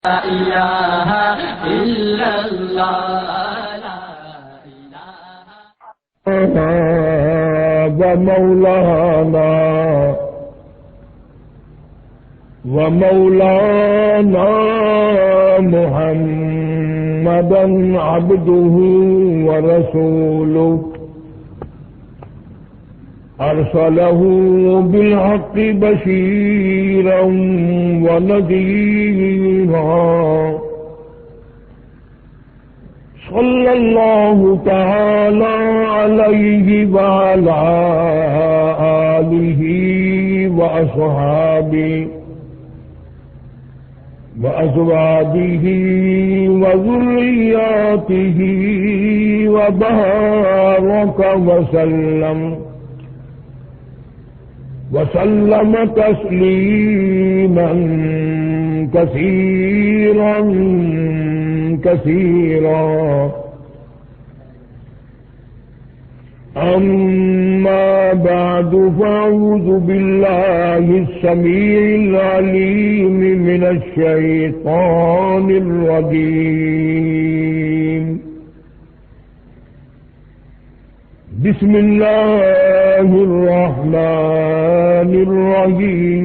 لا الہ الا اللہ لا الہ ومولانا محمدا عبده ورسوله أرسله بالحق بشيرا ونذيرا صلى الله تعالى عليه وعلى آله وأصحابه وأزواجه وذرياته وبارك وسلم تسليما كثيرا كثيرا. أما بعد فأعوذ بالله السميع العليم من الشيطان الرجيم. بسم الله الرحمن الرحيم.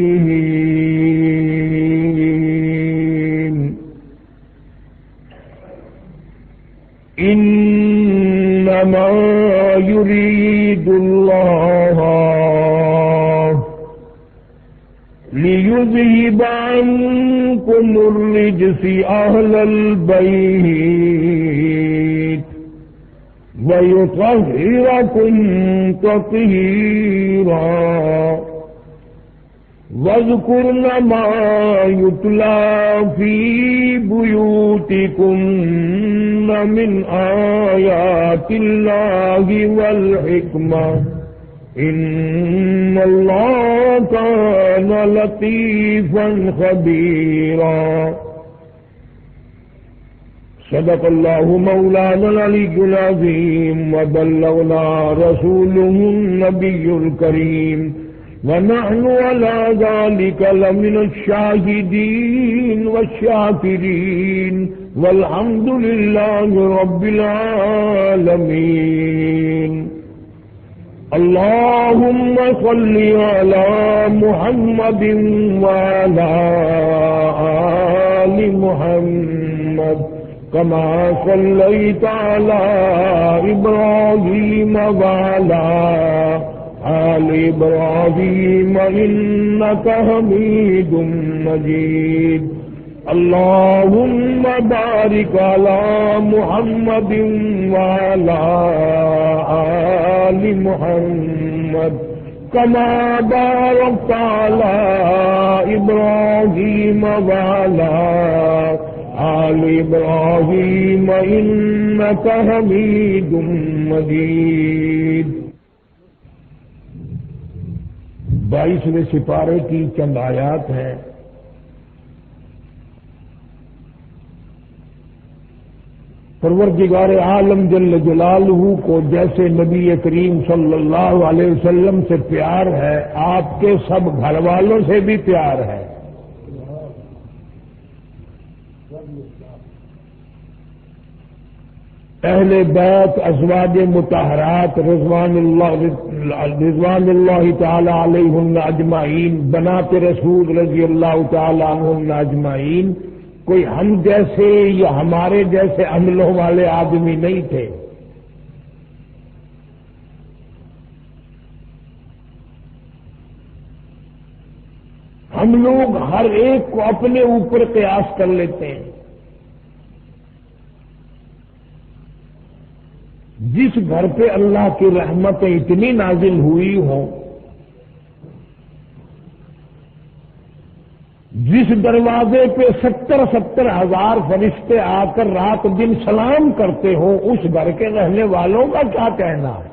إنما يريد الله ليذهب عنكم الرجس أهل البيت ويطهركم تطهيرا. واذكرن ما يتلى في بيوتكن من آيات الله والحكمة إن الله كان لطيفا خبيرا. صدق الله مولانا العلي العظيم وبلغنا رسوله النبي الكريم ونحن على ذلك لمن الشاهدين والشاكرين والحمد لله رب العالمين. اللهم صل على محمد وعلى آل محمد كما صليت على إبراهيم وعلى آل إبراهيم إنك حميد مجيد. اللهم بارك على محمد وعلى آل محمد كما باركت على إبراهيم وعلى آل إبراهيم إنك حميد مجيد. 22ویں سپارے کی چند آیات ہیں. پروردگار عالم جل جلالہ کو جیسے نبی کریم صلی اللہ علیہ وسلم سے پیار ہے، آپ کے سب گھر والوں سے بھی پیار ہے. اہل بیت ازواج مطہرات رضوان اللہ تعالی علیہن اجمعین، بنات رسول رضی اللہ تعالی عنہن اجمعین کوئی ہم جیسے یا ہمارے جیسے عملوں والے آدمی نہیں تھے. ہم لوگ ہر ایک کو اپنے اوپر قیاس کر لیتے ہیں. جس گھر پہ اللہ کی رحمتیں اتنی نازل ہوئی ہوں، جس دروازے پہ 70 ہزار فرشتے آ کر رات دن سلام کرتے ہوں، اس گھر کے رہنے والوں کا کیا کہنا ہے؟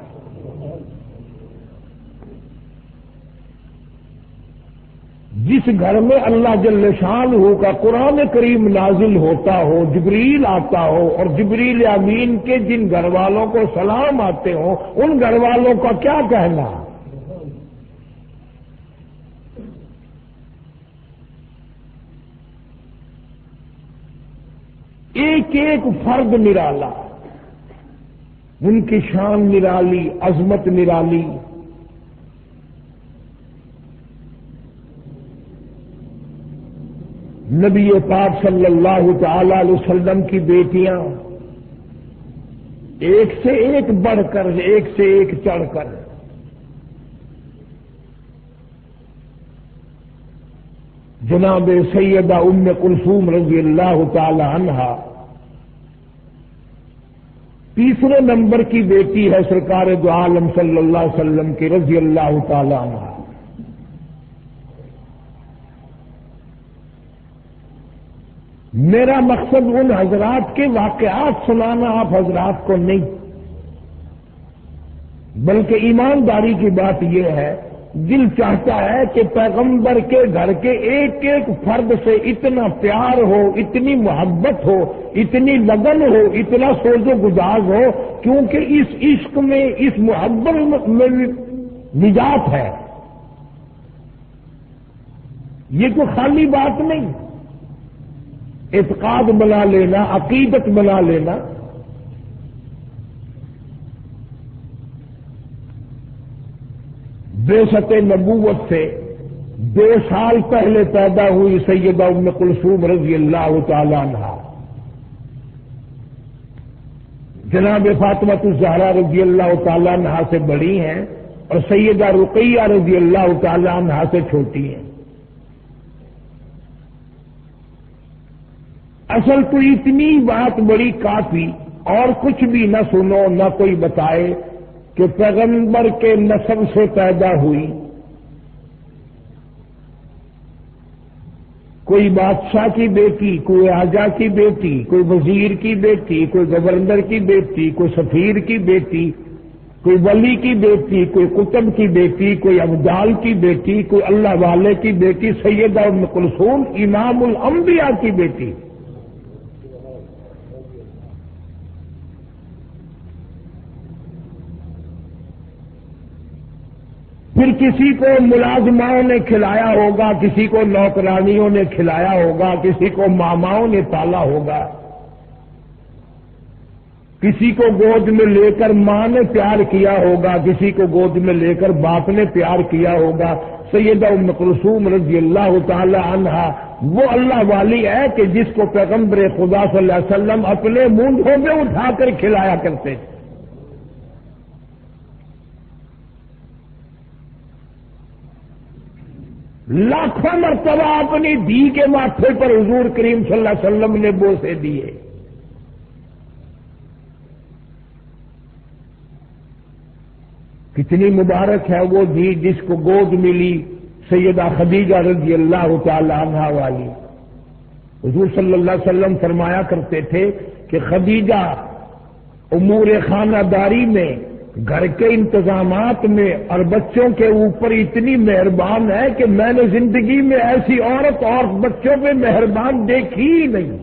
جس گھر میں اللہ جل شانہ کا قرآن کریم نازل ہوتا ہو، جبریل آتا ہو اور جبریل امین کے جن گھر والوں کو سلام آتے ہوں، ان گھر والوں کا کیا کہنا؟ ایک ایک فرد نرالا، ان کی شان نرالی، عظمت نرالی. نبی پاک صلی اللہ تعالی علیہ وسلم کی بیٹیاں ایک سے ایک بڑھ کر، ایک سے ایک چڑھ کر. جناب سیدہ ام کلثوم رضی اللہ تعالی عنہا تیسرے نمبر کی بیٹی ہے سرکار دو عالم صلی اللہ علیہ وسلم کی رضی اللہ تعالی عنہا. میرا مقصد ان حضرات کے واقعات سنانا آپ حضرات کو نہیں، بلکہ ایمانداری کی بات یہ ہے، دل چاہتا ہے کہ پیغمبر کے گھر کے ایک ایک فرد سے اتنا پیار ہو، اتنی محبت ہو، اتنی لگن ہو، اتنا سوز و گزاز ہو، کیونکہ اس عشق میں، اس محبت میں نجات ہے. یہ کوئی خالی بات نہیں. اعتقاد بنا لینا، عقیدت بنا لینا. بعثت نبوت سے 2 سال پہلے پیدا ہوئی سیدہ ام کلثوم رضی اللہ تعالی عنہا جناب فاطمہ الزہرا رضی اللہ تعالی عنہا سے بڑی ہیں اور سیدہ رقیہ رضی اللہ تعالی عنہا سے چھوٹی ہیں. اصل تو اتنی بات بڑی کافی، اور کچھ بھی نہ سنو نہ کوئی بتائے کہ پیغمبر کے نسب سے پیدا ہوئی، کوئی بادشاہ کی بیٹی، کوئی راجا کی بیٹی، کوئی وزیر کی بیٹی، کوئی گورنر کی بیٹی، کوئی سفیر کی بیٹی، کوئی ولی کی بیٹی، کوئی قطب کی بیٹی، کوئی ابدال کی بیٹی، کوئی اللہ والے کی بیٹی. سیدہ ام کلثوم امام الانبیاء کی بیٹی. پھر کسی کو ملازماؤں نے کھلایا ہوگا، کسی کو نوکرانیوں نے کھلایا ہوگا، کسی کو ماماؤں نے پالا ہوگا، کسی کو گود میں لے کر ماں نے پیار کیا ہوگا، کسی کو گود میں لے کر باپ نے پیار کیا ہوگا. سیدہ ام کلثوم رضی اللہ تعالی عنہا وہ اللہ والی ہے کہ جس کو پیغمبر خدا صلی اللہ علیہ وسلم اپنے مونڈھوں میں اٹھا کر کھلایا کرتے تھے. لاکھوں مرتبہ اپنی دھی کے ماتھے پر حضور کریم صلی اللہ علیہ وسلم نے بوسے دیے. کتنی مبارک ہے وہ دھی جس کو گود ملی سیدہ خدیجہ رضی اللہ تعالی عنہا والی. حضور صلی اللہ علیہ وسلم فرمایا کرتے تھے کہ خدیجہ امور خانہ داری میں، گھر کے انتظامات میں اور بچوں کے اوپر اتنی مہربان ہے کہ میں نے زندگی میں ایسی عورت اور بچوں پہ مہربان دیکھی ہی نہیں.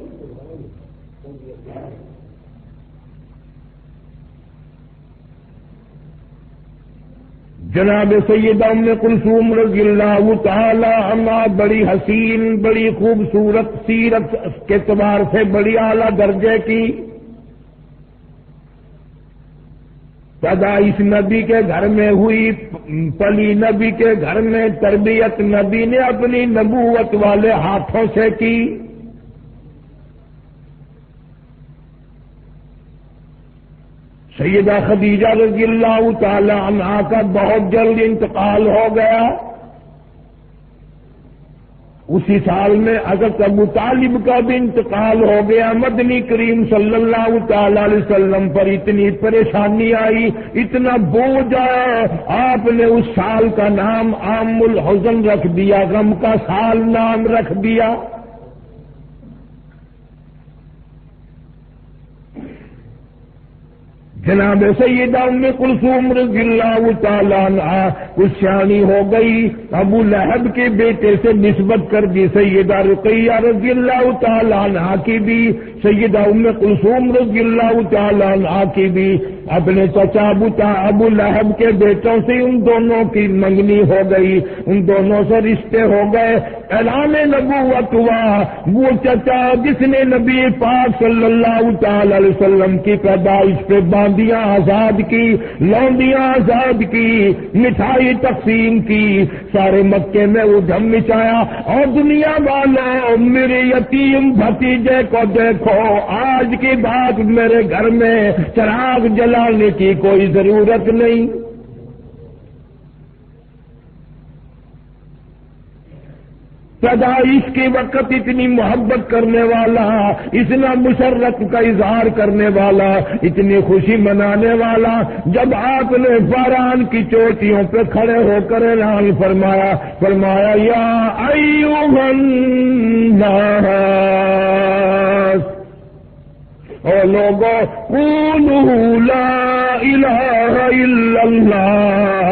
جناب سیدہ ام کلثوم رضی اللہ تعالی عنہا بڑی حسین، بڑی خوبصورت، سیرت کے اعتبار سے بڑی اعلیٰ درجے کی. پیدا اس نبی کے گھر میں ہوئی، پلی نبی کے گھر میں، تربیت نبی نے اپنی نبوت والے ہاتھوں سے کی. سیدہ خدیجہ رضی اللہ تعالی عنہا کا بہت جلد انتقال ہو گیا. اسی سال میں حضرت ابو طالب کا بھی انتقال ہو گیا. مدنی کریم صلی اللہ تعالی علیہ وسلم پر اتنی پریشانی آئی، اتنا بوجھ آیا، آپ نے اس سال کا نام عام الحزن رکھ دیا، غم کا سال نام رکھ دیا. جناب سیدہ ام کلثوم رضی اللہ تعالی عنہا کچھ سیانی ہو گئی، ابو لہب کے بیٹے سے نسبت کر دی. سیدہ رقیہ رضی اللہ تعالی عنہا کی بھی سیدہ ام کلثوم رضی اللہ تعالی عنہا کی بھی اپنے چچا ابو لہب کے بیٹوں سے ان دونوں کی منگنی ہو گئی، ان دونوں سے رشتے ہو گئے، اعلان نبوت ہوا۔ وہ چچا جس نے نبی پاک صلی اللہ تعالی علیہ وسلم کی پیدائش پہ باندیاں آزاد کی، لونڈیاں آزاد کی، مٹھائی تقسیم کی، سارے مکے میں ادھم مچایا، اور دنیا والوں میرے یتیم بھتیجے کو دیکھو، آج کی بات میرے گھر میں چراغ جلانے کی کوئی ضرورت نہیں۔ پیدائش کے وقت اتنی محبت کرنے والا، اتنا مسرت کا اظہار کرنے والا، اتنی خوشی منانے والا، جب آپ نے باران کی چوٹیوں پہ کھڑے ہو کر اعلان فرمایا یا ایھا الناس، او لوگو قولوا لا الہ الا اللہ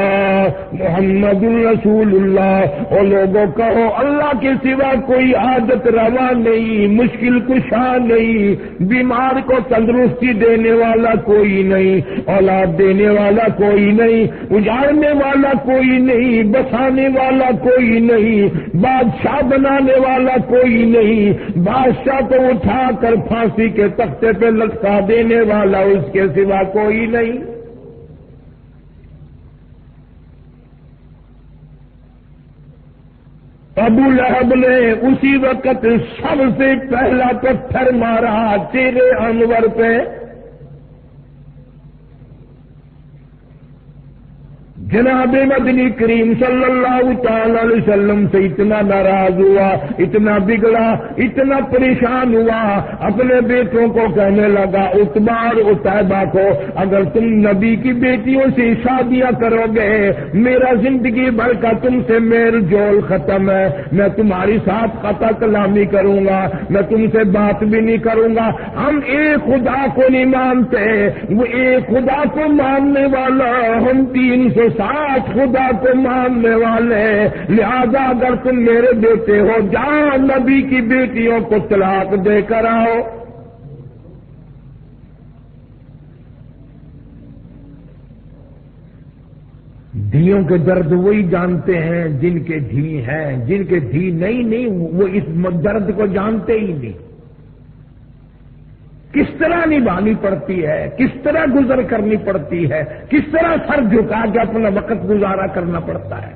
محمد الرسول اللہ، او لوگوں کہو اللہ کے سوا کوئی عادت روا نہیں، مشکل کشا نہیں، بیمار کو تندرستی دینے والا کوئی نہیں، اولاد دینے والا کوئی نہیں، اجاڑنے والا کوئی نہیں، بسانے والا کوئی نہیں، بادشاہ بنانے والا کوئی نہیں، بادشاہ کو اٹھا کر پھانسی کے تختے پہ لٹکا دینے والا اس کے سوا کوئی نہیں۔ ابو لہب نے اسی وقت سب سے پہلا پتھر مارا چہرے انور پہ۔ جناب مدنی کریم صلی اللہ تعالی علیہ وسلم سے اتنا ناراض ہوا، اتنا بگڑا، اتنا پریشان ہوا، اپنے بیٹوں کو کہنے لگا، عتبہ اور عتیبہ کو، اگر تم نبی کی بیٹیوں سے شادیاں کرو گے، میرا زندگی بھر کا تم سے میل جول ختم ہے، میں تمہاری ساتھ قطع کلامی کروں گا، میں تم سے بات بھی نہیں کروں گا، ہم ایک خدا کو نہیں مانتے، وہ ایک خدا کو ماننے والا، ہم 360 خدا کو ماننے والے، لہذا اگر تم میرے بیٹے ہو، جاؤ نبی کی بیٹیوں کو طلاق دے کر آؤ۔ دھیوں کے درد وہی جانتے ہیں جن کے دھی ہیں، جن کے دھی نہیں وہ اس درد کو جانتے ہی نہیں۔ کس طرح نبھانی پڑتی ہے، کس طرح گزر کرنی پڑتی ہے، کس طرح سر جھکا کے اپنا وقت گزارا کرنا پڑتا ہے۔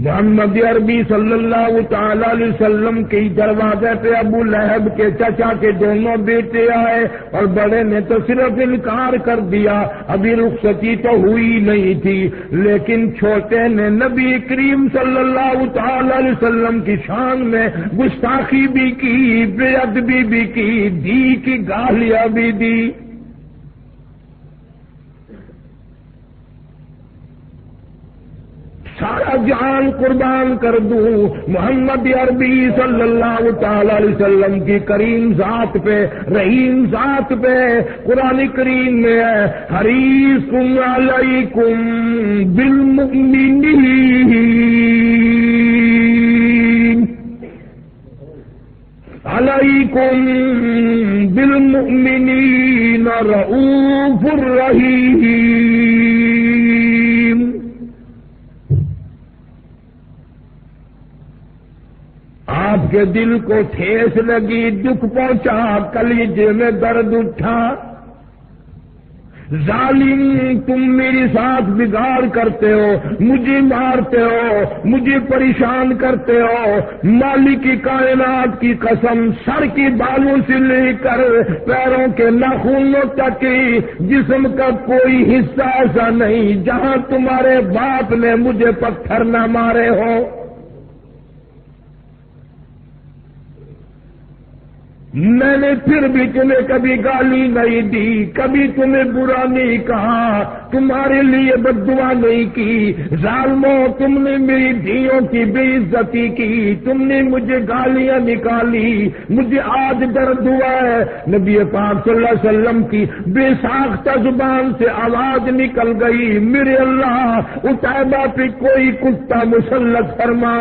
محمد عربی صلی اللہ تعالی علیہ وسلم کے دروازے پہ ابو لہب کے چچا کے دونوں بیٹے آئے، اور بڑے نے تو صرف انکار کر دیا، ابھی رخصتی تو ہوئی نہیں تھی، لیکن چھوٹے نے نبی کریم صلی اللہ تعالی علیہ وسلم کی شان میں گستاخی بھی کی، بے ادبی بھی کی، دی کی گالیاں بھی دی۔ سارا جان قربان کر دوں محمد عربی صلی اللہ تعالی علیہ وسلم کی کریم ذات پہ، رحیم ذات پہ۔ قرآن کریم میں ہے، حریص علیکم بالمؤمنین علیکم بالمؤمنین رؤوف الرحیم۔ آپ کے دل کو ٹھیس لگی، دکھ پہنچا، کلیجے میں درد اٹھا، ظالم تم میرے ساتھ بگاڑ کرتے ہو، مجھے مارتے ہو، مجھے پریشان کرتے ہو، مالک کی کائنات کی قسم، سر کی بالوں سے لے کر پیروں کے ناخنوں تک جسم کا کوئی حصہ ایسا نہیں جہاں تمہارے باپ نے مجھے پتھر نہ مارے ہو۔ میں نے پھر بھی تمہیں کبھی گالی نہیں دی، کبھی تمہیں برا نہیں کہا، تمہارے لیے بد دعا نہیں کی۔ ظالموں، تم نے میری دھیوں کی بے عزتی کی، تم نے مجھے گالیاں نکالی، مجھے آج درد ہوا ہے۔ نبی پاک صلی اللہ علیہ وسلم کی بے ساختہ زبان سے آواز نکل گئی، میرے اللہ، عتیبہ پہ کوئی کتا مسلط فرما۔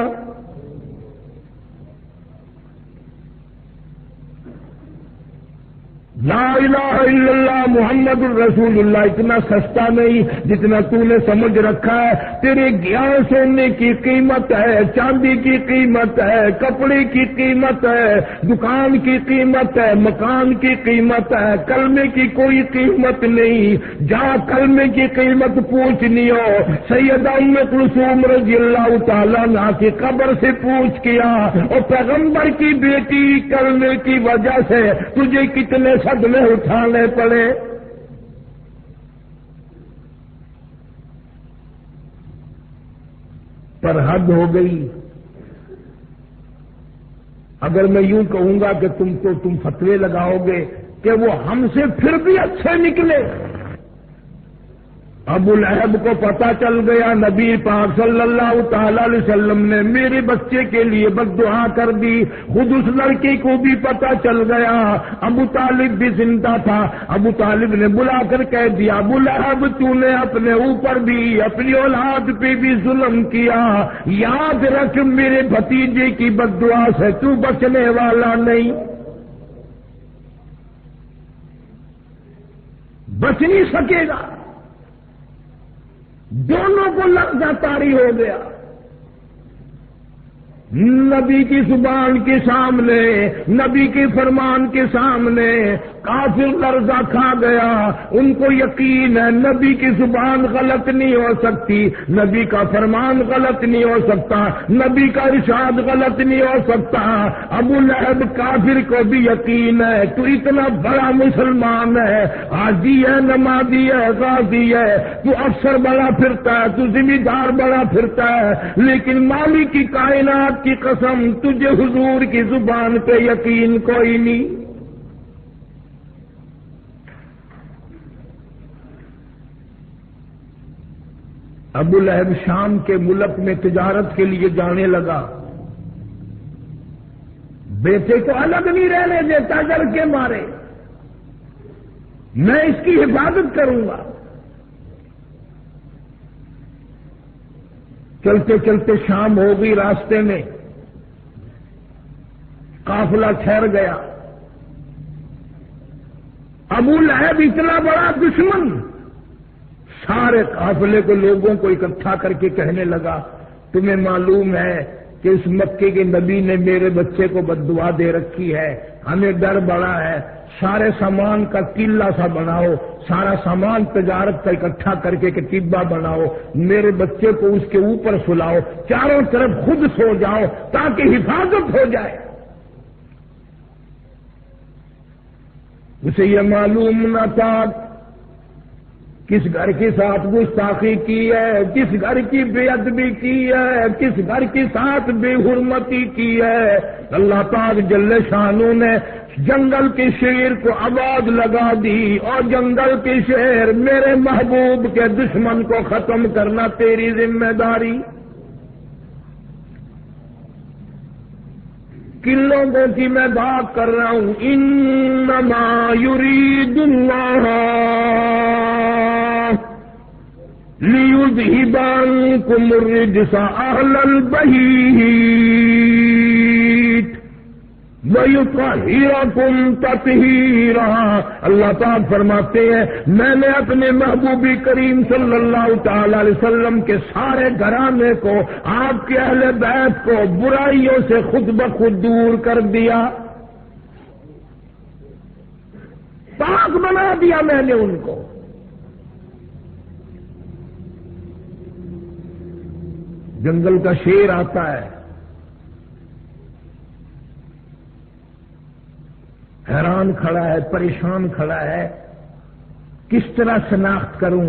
لا الہ الا اللہ محمد الرسول اللہ اتنا سستا نہیں جتنا تو نے سمجھ رکھا ہے. تیرے 11 سونے کی قیمت ہے, چاندی کی قیمت ہے, کپڑے کی قیمت ہے, دکان کی قیمت ہے, مکان کی قیمت ہے, کلمے کی کوئی قیمت نہیں. جہاں کلمے کی قیمت پوچھنی ہو سیدہ ام کلثوم رضی اللہ تعالیٰ عنہا کی قبر سے پوچھ کیا, اور پیغمبر کی بیٹی کلمے کی وجہ سے تجھے کتنے صدمے اٹھانے پڑے. پر حد ہو گئی. اگر میں یوں کہوں گا کہ تم فتوے لگاؤ گے کہ وہ ہم سے پھر بھی اچھے نکلے. ابو لہب کو پتا چل گیا نبی پاک صلی اللہ تعالی علیہ وسلم نے میرے بچے کے لیے بد دعا کر دی. خود اس لڑکی کو بھی پتا چل گیا. ابو طالب بھی زندہ تھا. ابو طالب نے بلا کر کہہ دیا ابو لہب تو نے اپنے اوپر بھی اپنی اولاد پہ بھی ظلم کیا. یاد رکھ میرے بھتیجے کی بد دعا سے تو بچنے والا نہیں, بچ نہیں سکے گا. دونوں کو لفظ طاری ہو گیا. نبی کی زبان کے سامنے, نبی کے فرمان کے سامنے کافر لرزہ کھا گیا. ان کو یقین ہے نبی کی زبان غلط نہیں ہو سکتی, نبی کا فرمان غلط نہیں ہو سکتا, نبی کا ارشاد غلط نہیں ہو سکتا. ابو لہب کافر کو بھی یقین ہے تو اتنا بڑا مسلمان ہے, حاجی ہے, نمازی ہے, غازی ہے, تو افسر بڑا پھرتا ہے, تو ذمہ دار بڑا پھرتا ہے, لیکن مالک کی کائنات کی قسم تجھے حضور کی زبان پہ یقین کوئی نہیں. ابو لہب شام کے ملک میں تجارت کے لیے جانے لگا. بیٹے کو الگ نہیں رہنے دیتا ڈر کے مارے, میں اس کی حفاظت کروں گا. چلتے چلتے شام ہو گئی. راستے میں قافلہ ٹھہر گیا. ابو لہب اتنا بڑا دشمن سارے قافلے کو لوگوں کو اکٹھا کر کے کہنے لگا تمہیں معلوم ہے کہ اس مکے کے نبی نے میرے بچے کو بد دعا دے رکھی ہے, ہمیں ڈر بڑا ہے, سارے سامان کا قلعہ سا بناؤ, سارا سامان تجارت کا اکٹھا کر کے ٹبا بناؤ, میرے بچے کو اس کے اوپر سلاؤ, چاروں طرف خود سو جاؤ تاکہ حفاظت ہو جائے. اسے یہ معلوم نہ تھا کس گھر کے ساتھ گستاخی کی ہے, کس گھر کی بے ادبی کی ہے, کس گھر کے ساتھ بے حرمتی کی ہے. اللہ پاک جل شانو نے جنگل کے شیر کو آواز لگا دی, اور جنگل کے شیر میرے محبوب کے دشمن کو ختم کرنا تیری ذمہ داری. کن لوگوں کی میں بات کر رہا ہوں, انما یرید اللہ لیذہب عنکم الرجس اہل البیت وَيُطَهِّرَكُمْ تَطْهِيرًا. اللہ پاک فرماتے ہیں میں نے اپنے محبوبی کریم صلی اللہ تعالی علیہ وسلم کے سارے گھرانے کو, آپ کے اہل بیت کو برائیوں سے خود بخود دور کر دیا, پاک بنا دیا میں نے ان کو. جنگل کا شیر آتا ہے, حیران کھڑا ہے, پریشان کھڑا ہے, کس طرح شناخت کروں,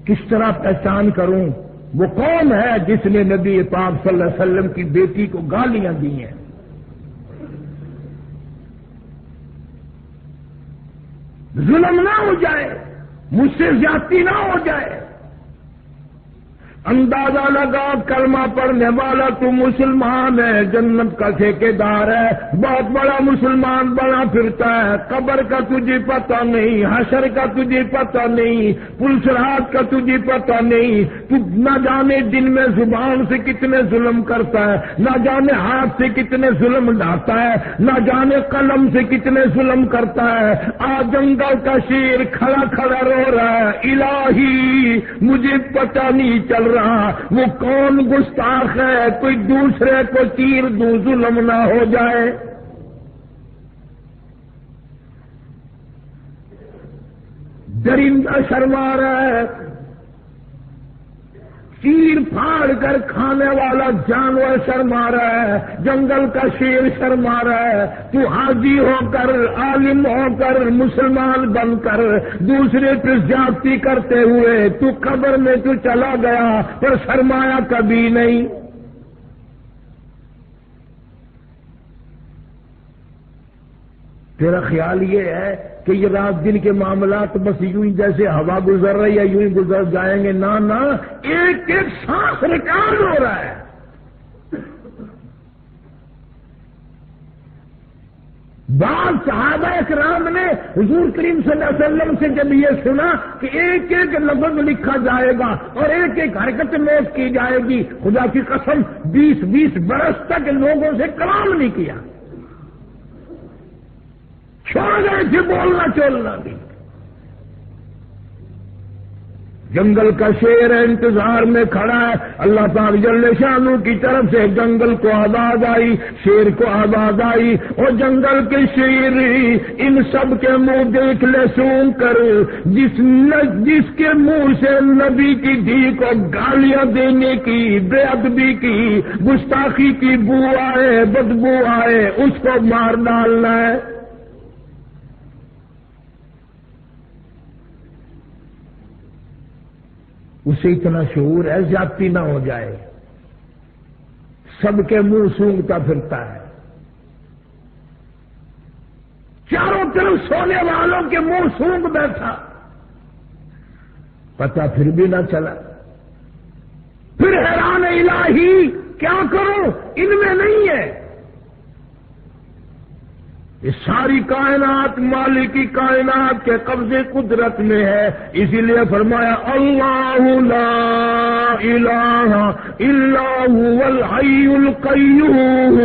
کس طرح پہچان کروں وہ کون ہے جس نے نبی پاک صلی اللہ علیہ وسلم کی بیٹی کو گالیاں دی ہیں. ظلم نہ ہو جائے, مجھ سے زیادتی نہ ہو جائے, اندازہ لگا کلمہ پڑھنے والا تو مسلمان ہے، جنت کا ٹھیکیدار ہے، بہت بڑا مسلمان بنا پھرتا ہے، قبر کا تجھے پتہ نہیں، حشر کا تجھے پتہ نہیں، پلسرات کا تجھے پتہ نہیں، تو نہ جانے دن میں زبان سے کتنے ظلم کرتا ہے، نہ جانے ہاتھ سے کتنے ظلم ڈھاتا ہے، نہ جانے قلم سے کتنے ظلم کرتا ہے۔ آج جنگل کا شیر کھڑا کھڑا رو رہا ہے، الہی مجھے پتہ نہیں چل رہا وہ کون گستاخ ہے، کوئی دوسرے کو تیر دوں ظلم نہ ہو جائے۔ درندہ شرما رہا ہے، چیر پھاڑ کر کھانے والا جانور شرما رہا ہے، جنگل کا شیر شرما رہا ہے، تو حاجی ہو کر، عالم ہو کر، مسلمان بن کر دوسرے پہ زیادتی کرتے ہوئے تو قبر میں تو چلا گیا، پر شرمایا کبھی نہیں۔ تیرا خیال یہ ہے کہ یہ رات دن کے معاملات بس یوں ہی جیسے ہوا گزر رہی ہے یوں ہی گزر جائیں گے؟ نہ نہ، ایک ایک سانس ریکارڈ ہو رہا ہے۔ بعض صحابہ کرام نے حضور کریم صلی اللہ علیہ وسلم سے جب یہ سنا کہ ایک ایک لفظ لکھا جائے گا اور ایک ایک حرکت نوٹ کی جائے گی، خدا کی قسم 20 برس تک لوگوں سے کلام نہیں کیا، چھوڑ گئے تھے بولنا چولنا بھی۔ جنگل کا شیر ہے، انتظار میں کھڑا ہے، اللہ پاک جل شانہ کی طرف سے جنگل کو آواز آئی، شیر کو آواز آئی، اور جنگل کے شیر ان سب کے منہ دیکھ لے سون کر، جس کے منہ سے نبی کی دھی کو گالیاں دینے کی، بے ادبی کی، گستاخی کی بو آئے، بدبو آئے، اس کو مار ڈالنا ہے۔ اسے اتنا شعور ہے زیادتی نہ ہو جائے، سب کے منہ سونگتا پھرتا ہے، چاروں طرف سونے والوں کے منہ سونگ بیٹھا، پتہ پھر بھی نہ چلا، پھر حیران الہی کیا کروں، ان میں نہیں ہے۔ یہ ساری کائنات مالک کی کائنات کے قبضے قدرت میں ہے، اسی لیے فرمایا اللہ لا الہ الا هو الحی القیوم۔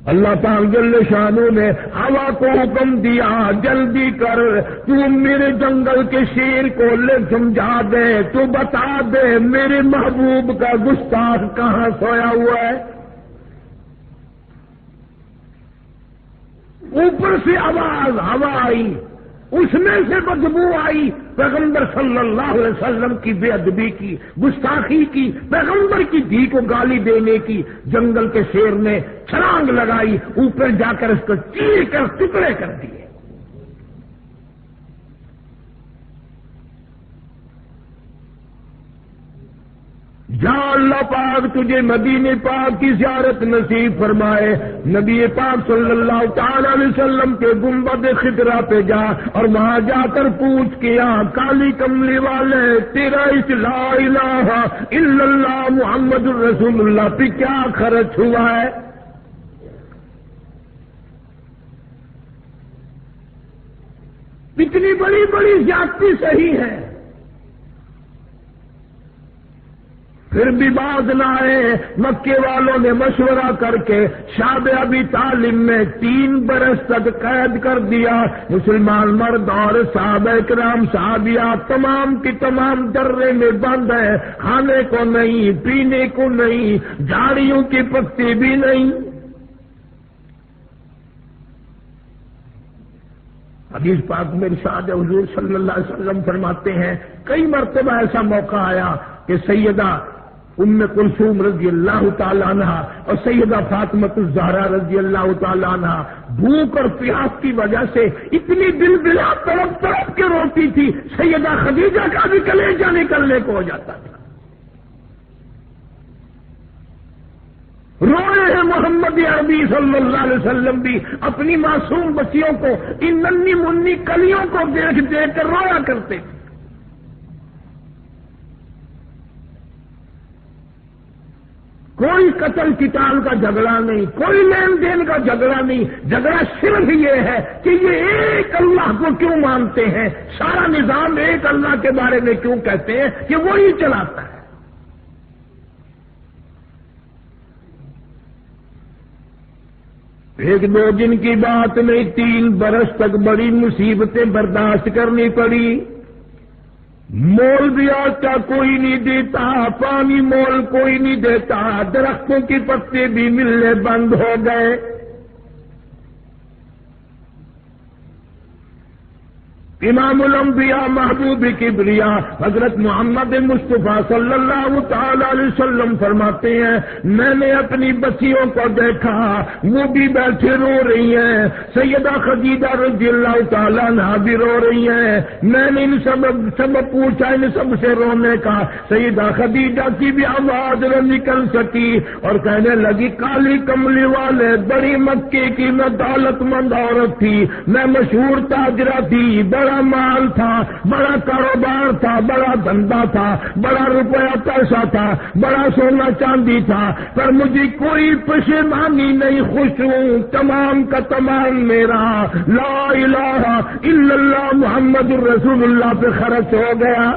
اللہ تعالی جل شانہ نے ہوا کو حکم دیا، جلدی کر، تو میرے جنگل کے شیر کو لے سمجھا دے، تو بتا دے میرے محبوب کا گستاخ کہاں سویا ہوا ہے۔ اوپر سے آواز ہوا آئی، اس میں سے بدبو آئی، پیغمبر صلی اللہ علیہ وسلم کی بے ادبی کی، گستاخی کی، پیغمبر کی دھی کو گالی دینے کی۔ جنگل کے شیر نے چھلانگ لگائی، اوپر جا کر اس کو چیر کر ٹکڑے کر دیے۔ جا اللہ پاک تجھے مدینے پاک کی زیارت نصیب فرمائے، نبی پاک صلی اللہ تعالی علیہ وسلم کے گنبد خضرا پہ جا اور وہاں جا کر پوچھ کیا کالی کملی والے تیرا اس لا الہ الا اللہ محمد الرسول اللہ پہ کیا خرچ ہوا ہے؟ اتنی بڑی بڑی زیادتی صحیح ہے، پھر بھی باز نہ آئے۔ مکے والوں نے مشورہ کر کے شعب ابی طالب میں 3 برس تک قید کر دیا۔ مسلمان مرد اور صحابہ کرام صحابیات تمام کی تمام درے میں بند ہیں، کھانے کو نہیں، پینے کو نہیں، جھاڑیوں کی پتی بھی نہیں۔ حدیث پاک میں ارشاد حضور صلی اللہ علیہ وسلم فرماتے ہیں کئی مرتبہ ایسا موقع آیا کہ سیدہ ام کلثوم رضی اللہ تعالی عنہ اور سیدہ فاطمہ الزہرا رضی اللہ تعالی عنہ بھوک اور پیاس کی وجہ سے اتنی بلبلا تڑپ تڑپ کے روتی تھی، سیدہ خدیجہ کا بھی کلیجہ نکلنے کو ہو جاتا تھا۔ روئے ہیں محمد عربی صلی اللہ علیہ وسلم بھی اپنی معصوم بچیوں کو، ان ننھی منی کلیوں کو دیکھ دیکھ کر رویا کرتے تھے۔ کوئی قتل قتال کا جھگڑا نہیں، کوئی لین دین کا جھگڑا نہیں، جھگڑا صرف یہ ہے کہ یہ ایک اللہ کو کیوں مانتے ہیں، سارا نظام ایک اللہ کے بارے میں کیوں کہتے ہیں کہ وہی چلاتا ہے۔ ایک دو دن کی بات نہیں، 3 برس تک بڑی مصیبتیں برداشت کرنی پڑی۔ مول بھی آج کا کوئی نہیں دیتا، پانی مول کوئی نہیں دیتا، درختوں کے پتے بھی ملنے بند ہو گئے۔ امام الانبیاء محبوب کبریا حضرت محمد مصطفیٰ صلی اللہ تعالی علیہ وسلم فرماتے ہیں، میں نے اپنی بچیوں کو دیکھا، وہ بھی بیٹھے رو رہی ہیں، سیدہ خدیجہ رضی اللہ تعالیٰ عنہا بھی رو رہی ہیں۔ میں نے ان سب پوچھا، ان سب سے رونے کا، سیدہ خدیجہ کی بھی آواز نہ نکل سکی اور کہنے لگی، کالی کملی والے بڑی مکے کی میں دولت مند عورت تھی، میں مشہور تاجرہ تھی، بڑا مال تھا، بڑا کاروبار تھا، بڑا دھندا تھا، بڑا روپیہ پیسہ تھا، بڑا سونا چاندی تھا، پر مجھے کوئی پشیمانی نہیں، خوش ہوں، تمام کا تمام میرا لا الہ الا اللہ محمد الرسول اللہ پہ خرچ ہو گیا۔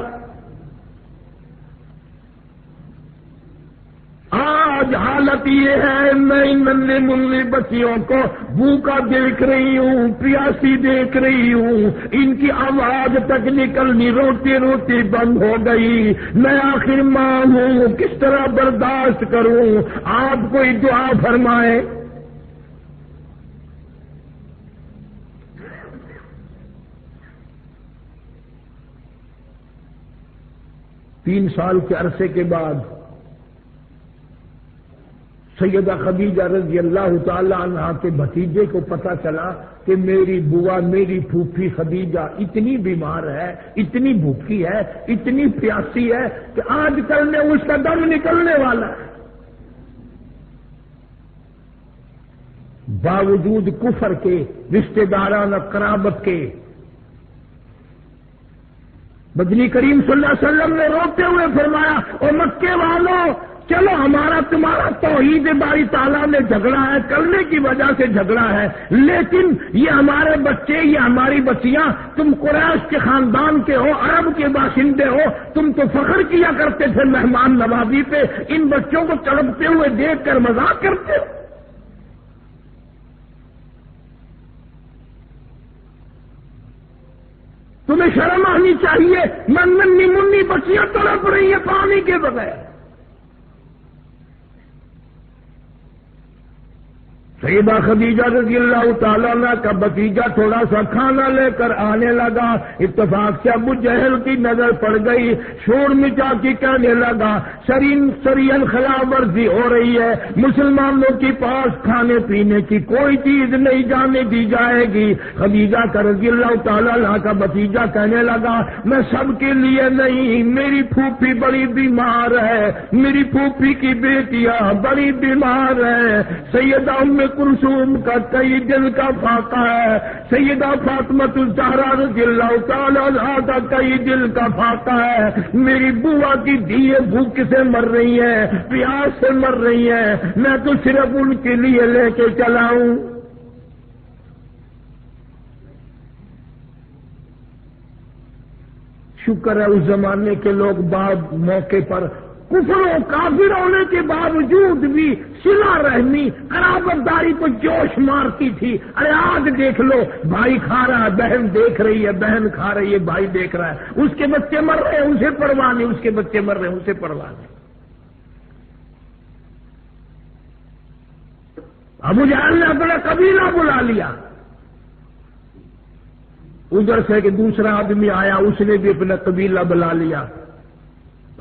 آج حالت یہ ہے، میں ان ننھے منھے بچیوں کو بھوکا دیکھ رہی ہوں، پیاسی دیکھ رہی ہوں، ان کی آواز تک نکلنی روتی روتی بند ہو گئی۔ میں آخر ماں ہوں، کس طرح برداشت کروں؟ آپ کوئی دعا فرمائے۔ تین سال کے عرصے کے بعد سیدہ خدیجہ رضی اللہ تعالی عنہا کے بھتیجے کو پتا چلا کہ میری بوا، میری پھوپھی خدیجہ اتنی بیمار ہے، اتنی بھوکی ہے، اتنی پیاسی ہے کہ آج کل میں اس کا دم نکلنے والا ہے۔ باوجود کفر کے، رشتہ دارانہ قرابت کے، مدنی کریم صلی اللہ علیہ وسلم نے روتے ہوئے فرمایا، او مکے والوں، چلو ہمارا تمہارا توحید باری تعالیٰ میں جھگڑا ہے، کرنے کی وجہ سے جھگڑا ہے، لیکن یہ ہمارے بچے، یہ ہماری بچیاں، تم قریش کے خاندان کے ہو، عرب کے باشندے ہو، تم تو فخر کیا کرتے تھے مہمان نوازی پہ، ان بچوں کو تڑپتے ہوئے دیکھ کر مذاق کرتے ہو۔ تمہیں شرم آنی چاہیے، ننھی منی بچیاں تڑپ رہی ہیں پانی کے بغیر۔ سیدہ خدیجہ رضی اللہ تعالیٰ عنہ کا بھتیجا تھوڑا سا کھانا لے کر آنے لگا، اتفاق سے ابو جہل کی نظر پڑ گئی، شور مچا کے کہنے لگا، سرین خلاف ورزی ہو رہی ہے، مسلمانوں کے پاس کھانے پینے کی کوئی چیز نہیں جانے دی جائے گی۔ خدیجہ کا رضی اللہ تعالیٰ عنہ کا بھتیجا کہنے لگا، میں سب کے لیے نہیں، میری پھوپھی بڑی بیمار ہے، میری پھوپھی کی بیٹیاں بڑی بیمار ہے، سیدہ ام کلثوم کا کئی دل کا فاقہ ہے، سیدہ فاطمہ الزہرا رضی اللہ تعالیٰ عنہا کا کئی دل کا فاقہ ہے، میری بوا کی دھیے بھوک سے مر رہی ہیں، پیاس سے مر رہی ہیں، میں تو صرف ان کے لیے لے کے چلا ہوں۔ شکر ہے اس زمانے کے لوگ بعد موقع پر کفر و کافر ہونے کے باوجود بھی صلہ رحمی، قرابت داری کو جوش مارتی تھی۔ ارے آج دیکھ لو، بھائی کھا رہا ہے، بہن دیکھ رہی ہے، بہن کھا رہی ہے، بھائی دیکھ رہا ہے، اس کے بچے مر رہے ہیں اسے پرواہ نہیں، اس کے بچے مر رہے ہیں اسے پرواہ نہیں۔ ابو جہل نے اپنا قبیلہ بلا لیا، ادھر سے کہ دوسرا آدمی آیا، اس نے بھی اپنا قبیلہ بلا لیا۔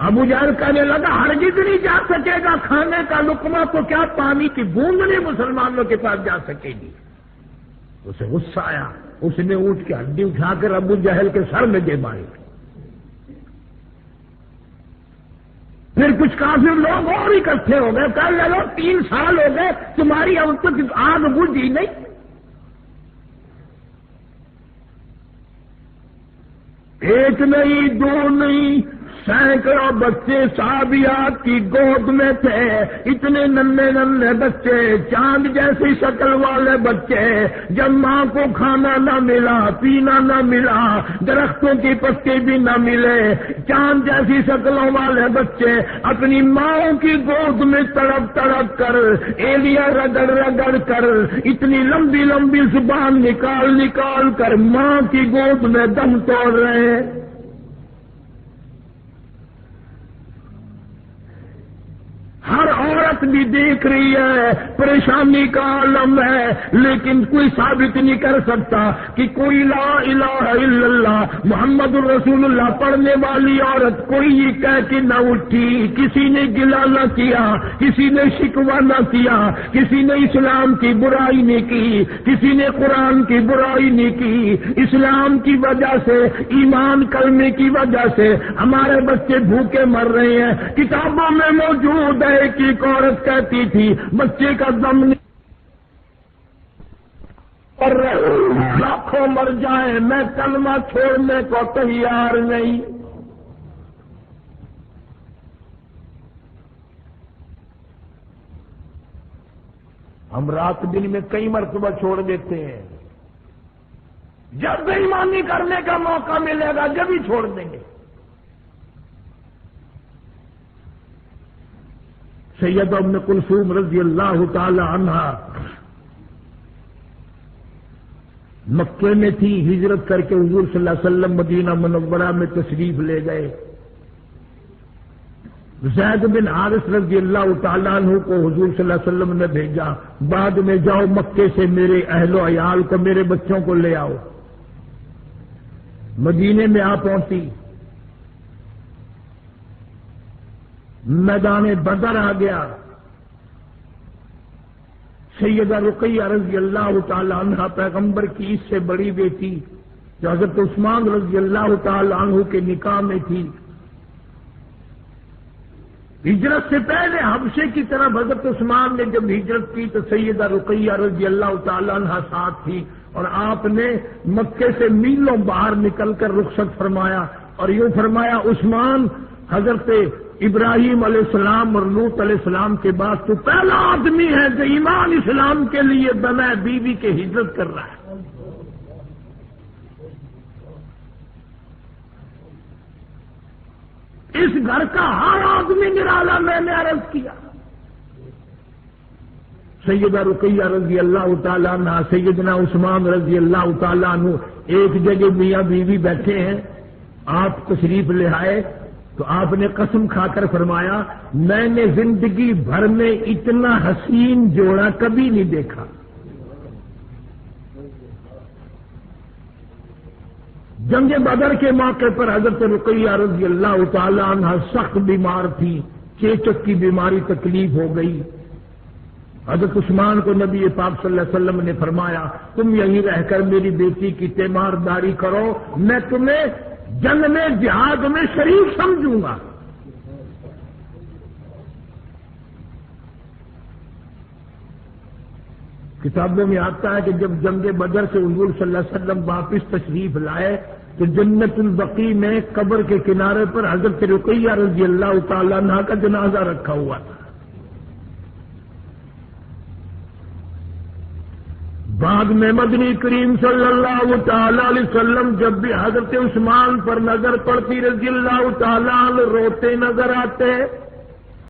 ابو جہل کہنے لگا، ہرگز نہیں جا سکے گا، کھانے کا لقمہ تو کیا پانی کی بوند نہیں مسلمانوں کے پاس جا سکے گی۔ اسے غصہ آیا، اس نے اونٹ کی ہڈی اٹھا کر ابو جہل کے سر میں دے ماری۔ پھر کچھ کافر لوگ اور اکٹھے ہو گئے، کہنے لگا 3 سال ہو گئے تمہاری اب تک آگ بجھی نہیں۔ ایک نہیں، دو نہیں، سینکڑوں بچے صحابیات کی گود میں تھے، اتنے ننھے ننھے بچے، چاند جیسی شکل والے بچے، جب ماں کو کھانا نہ ملا، پینا نہ ملا، درختوں کی پتی بھی نہ ملے، چاند جیسی شکلوں والے بچے اپنی ماں کی گود میں تڑپ تڑپ کر، ایلیاں رگڑ رگڑ کر، اتنی لمبی لمبی زبان نکال نکال کر ماں کی گود میں دم توڑ رہے ہیں۔ ہر عورت بھی دیکھ رہی ہے، پریشانی کا عالم ہے، لیکن کوئی ثابت نہیں کر سکتا کہ کوئی لا الہ الا اللہ محمد الرسول اللہ پڑھنے والی عورت کوئی یہ کہہ کے نہ اٹھی، کسی نے گلہ نہ کیا، کسی نے شکوہ نہ کیا، کسی نے اسلام کی برائی نہیں کی، کسی نے قرآن کی برائی نہیں کی۔ اسلام کی وجہ سے، ایمان کلمے کی وجہ سے ہمارے بچے بھوکے مر رہے ہیں۔ کتابوں میں موجود ہے کہ ایک عورت کہتی تھی بچے کا دم نہیں کر رہے، لاکھوں مر جائیں میں کلمہ چھوڑنے کو تیار نہیں۔ ہم رات دن میں کئی مرتبہ چھوڑ دیتے ہیں، جب بے ایمانی کرنے کا موقع ملے گا جب ہی چھوڑ دیں گے۔ سیدہ ام کلثوم رضی اللہ تعالی عنہا مکے میں تھی، ہجرت کر کے حضور صلی اللہ علیہ وسلم مدینہ منورہ میں تشریف لے گئے۔ زید بن حارث رضی اللہ تعالیٰ عنہ کو حضور صلی اللہ علیہ وسلم نے بھیجا، بعد میں جاؤ مکے سے میرے اہل و عیال کو، میرے بچوں کو لے آؤ۔ مدینے میں آ پہنچی، میدان بدر آ گیا۔ سیدہ رقیہ رضی اللہ تعالی عنہا پیغمبر کی اس سے بڑی بیٹی جو حضرت عثمان رضی اللہ تعالی عنہ کے نکاح میں تھی، ہجرت سے پہلے حبشے کی طرف حضرت عثمان نے جب ہجرت کی تو سیدہ رقیہ رضی اللہ تعالی عنہا ساتھ تھی، اور آپ نے مکے سے میلوں باہر نکل کر رخصت فرمایا اور یوں فرمایا، عثمان حضرت ابراہیم علیہ السلام اور لوط علیہ السلام کے بعد تو پہلا آدمی ہے جو ایمان اسلام کے لیے بنا بیوی کے ہجرت کر رہا ہے۔ اس گھر کا ہر آدمی نرالا، میں نے عرض کیا۔ سیدہ رقیہ رضی اللہ تعالیٰ عنہ، سیدنا عثمان رضی اللہ تعالیٰ عنہ ایک جگہ میاں بیوی بیٹھے ہیں، آپ تشریف لے آئے تو آپ نے قسم کھا کر فرمایا، میں نے زندگی بھر میں اتنا حسین جوڑا کبھی نہیں دیکھا۔ جنگ بدر کے موقع پر حضرت رقیہ رضی اللہ تعالی عنہ سخت بیمار تھی، چیچک کی بیماری تکلیف ہو گئی۔ حضرت عثمان کو نبی پاک صلی اللہ علیہ وسلم نے فرمایا، تم یہیں رہ کر میری بیٹی کی تیمارداری کرو، میں تمہیں جنگ میں جہاد میں شریک سمجھوں گا۔ کتابوں میں آتا ہے کہ جب جنگ بدر سے حضور صلی اللہ علیہ وسلم واپس تشریف لائے تو جنت البقیع میں قبر کے کنارے پر حضرت رقیہ رضی اللہ تعالی عنہ کا جنازہ رکھا ہوا تھا۔ بعد میں مدنی کریم صلی اللہ تعالی علیہ وسلم جب بھی حضرت عثمان پر نظر پڑتی رضی اللہ تعالی عنہ روتے نظر آتے،